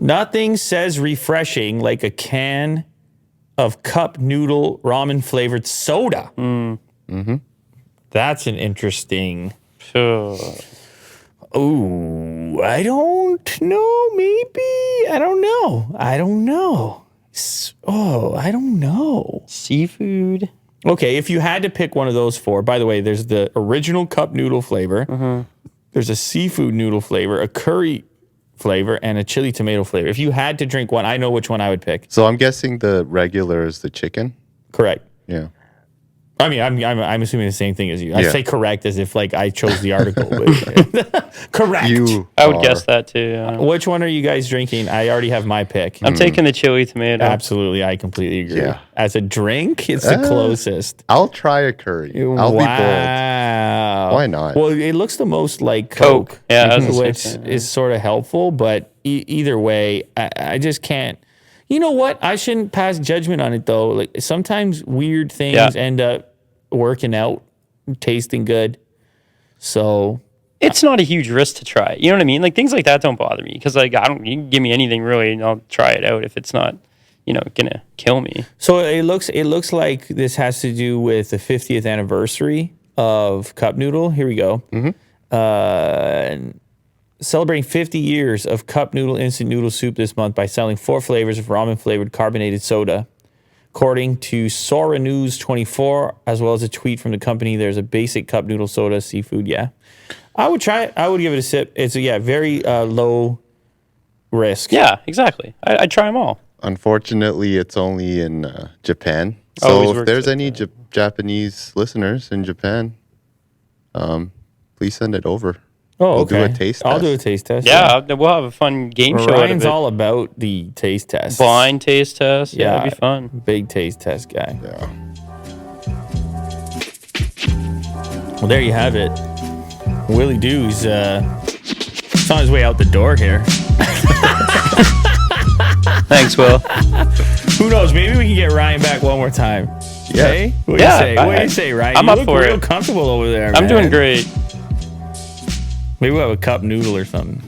Nothing says refreshing like a can of cup noodle ramen flavored soda. Mm-hmm. That's an interesting. Sure. Oh, I don't know. Maybe. I don't know. I don't know. I don't know. Seafood. Okay, if you had to pick one of those four, by the way, there's the original cup noodle flavor. Mm-hmm. There's a seafood noodle flavor, a curry flavor, and a chili tomato flavor. If you had to drink one, I know which one I would pick. So I'm guessing the regular is the chicken. Correct. Yeah. I mean, I'm assuming the same thing as you. I Yeah. say correct as if like I chose the article. But correct. I would guess that too. Yeah. Which one are you guys drinking? I already have my pick. I'm taking the chili tomato. Absolutely, I completely agree. Yeah. As a drink, it's the closest. I'll try a curry. I'll be bold. Why not? Well, it looks the most like Coke. Yeah, which is sort of helpful, but either way, I just can't. You know what? I shouldn't pass judgment on it though. Like sometimes weird things end up working out, tasting good. So it's not a huge risk to try. You know what I mean? Like things like that don't bother me because like you can give me anything really, and I'll try it out if it's not, gonna kill me. So it looks like this has to do with the 50th anniversary of Cup Noodle. Here we go. Mm-hmm. Celebrating 50 years of Cup Noodle instant noodle soup this month by selling 4 flavors of ramen-flavored carbonated soda. According to Sora News 24, as well as a tweet from the company, there's a basic cup noodle soda, seafood, I would try it. I would give it a sip. It's, very low risk. Yeah, exactly. I'd try them all. Unfortunately, it's only in Japan. So if there's any Japanese listeners in Japan, please send it over. Oh, we'll okay. do a taste test. I'll do a taste test. Yeah, we'll have a fun game show. Ryan's all about the taste test. Blind taste test. Yeah, that'd be fun. Big taste test guy. Yeah. Well, there you have it. Willie Doo's he's on his way out the door here. Thanks, Will. Who knows? Maybe we can get Ryan back one more time. Yeah. Hey? What do you say? What do you say, Ryan? I'm you up look for real it. comfortable over there, I'm man. doing great. Maybe we'll have a cup noodle or something.